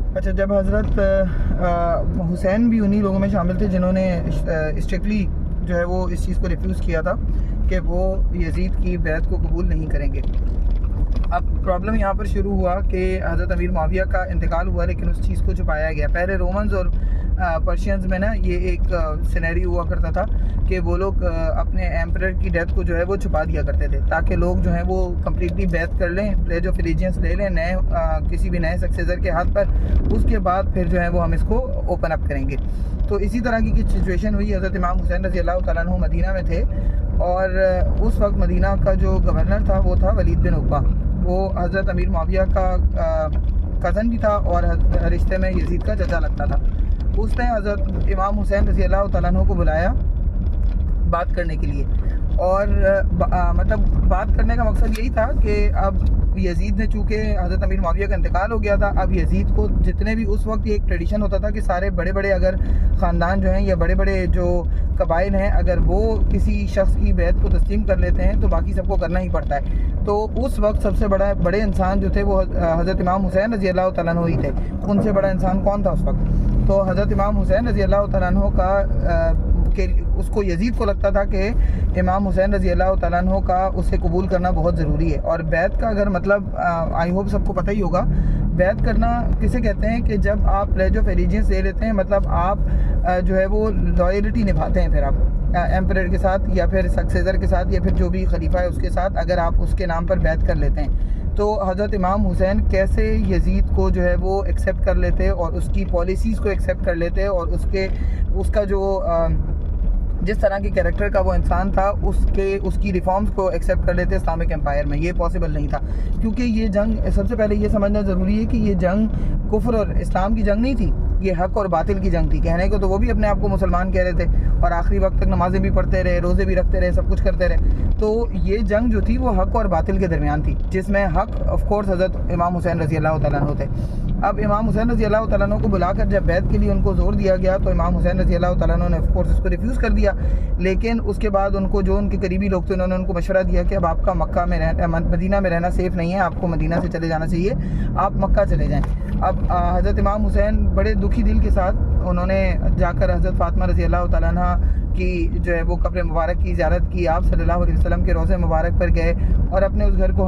अच्छा, जब हज़रत हुसैन भी उन्हीं लोगों में शामिल थे जिन्होंने स्ट्रिक्टली जो है वो इस चीज़ को रिफ्यूज़ किया था कि वो यजीद की बैत को कबूल नहीं करेंगे। अब प्रॉब्लम यहाँ पर शुरू हुआ कि हज़रत अमीर मुआविया का इंतकाल हुआ, लेकिन उस चीज़ को छुपाया गया। पहले रोमन्स और पर्शियंस में ना ये एक सिनेरी हुआ करता था कि वो लोग अपने एम्परर की डेथ को जो है वो छुपा दिया करते थे, ताकि लोग जो हैं वो कम्प्लीटली बैत कर लें, प्लेज ऑफ एलिजियंस ले लें नए किसी भी नए सक्सेसर के हाथ पर। उसके बाद फिर जो है वो हम इसको ओपन अप करेंगे। तो इसी तरह की सिचुएशन हुई। हज़रत इमाम हुसैन रज़ी अल्लाह तआला अन्हु मदीना में थे, और उस वक्त मदीना का जो गवर्नर था वो था वलीद बिन उक़बा। वो हज़रत अमीर मुआविया का कज़न भी था और रिश्ते में यजीद का चचा लगता था। उसने हज़रत इमाम हुसैन रज़ी अल्लाह तआला अन्हु को बुलाया बात करने के लिए, और मतलब बात करने का मकसद यही था कि अब यजीद ने, चूँकि हज़रत अमीर मुआविया का इंतकाल हो गया था, अब यजीद को जितने भी उस वक्त एक ट्रेडिशन होता था कि सारे बड़े बड़े अगर ख़ानदान जो हैं या बड़े बड़े जो कबाइल हैं, अगर वो किसी शख्स की बैत को तस्लीम कर लेते हैं तो बाकी सबको करना ही पड़ता है। तो उस वक्त सबसे बड़े इंसान जो थे वो हज़रत इमाम हुसैन रज़ी अल्लाह तआला अन्हु ही थे। उनसे बड़ा इंसान कौन था उस वक्त? तो हज़रत इमाम हुसैन रज़ी अल्लाह तआला अन्हु का उसको यजीद को लगता था कि इमाम हुसैन रज़ी अल्लाह तआला अन्हु का उसे कबूल करना बहुत ज़रूरी है। और बैत का अगर मतलब आई होप सबको पता ही होगा, बैत करना किसे कहते हैं कि जब आप प्लेज ऑफ एलिजियंस दे लेते हैं, मतलब आप जो है वो लॉयल्टी निभाते हैं फिर आप एम्परर के साथ या फिर सक्सेसर के साथ या फिर जो भी खलीफा है उसके साथ, अगर आप उसके नाम पर बैत कर लेते हैं। तो हज़रत इमाम हुसैन कैसे यजीद को जो है वो एक्सेप्ट कर लेते और उसकी पॉलिसीज़ को एक्सेप्ट कर लेते और उसका जो जिस तरह के कैरेक्टर का वो इंसान था उसकी रिफॉर्म्स को एक्सेप्ट कर लेते इस्लामिक एम्पायर में। ये पॉसिबल नहीं था, क्योंकि ये जंग, सबसे पहले ये समझना ज़रूरी है कि ये जंग कुफ्र और इस्लाम की जंग नहीं थी, ये हक़ और बातिल की जंग थी। कहने को तो वो भी अपने आप को मुसलमान कह रहे थे और आखिरी वक्त तक नमाज़ें भी पढ़ते रहे, रोज़े भी रखते रहे, सब कुछ करते रहे। तो ये जंग जो थी वो हक़ और बातिल के दरमियान थी, जिसमें हक़ ऑफ कोर्स हज़रत इमाम हुसैन रज़ी अल्लाह तआला अन्हु थे। अब इमाम हुसैन रज़ी अल्लाह तआला अन्हु को बुलाकर जब बैत के लिए उनको ज़ोर दिया गया तो इमाम हुसैन रज़ी अल्लाह तआला अन्हु ने ऑफ कोर्स इसको रिफ्यूज़ कर दिया। लेकिन उसके बाद उनको, जो उनके करीबी लोग थे, उन्होंने उनको मशवरा दिया कि अब आपका मदीना में रहना सेफ़ नहीं है, आपको मदीना से चले जाना चाहिए, आप मक्का चले जाएँ। अब हज़रत इमाम हुसैन बड़े दुखी दिल के साथ उन्होंने जाकर हज़रत फ़ातिमा रज़ी अल्लाह तआला अन्हा की जो है वो कब्र मुबारक की ज़ियारत की, आप सल्लल्लाहु अलैहि वसल्लम के रोज़े मुबारक पर गए और अपने उस घर को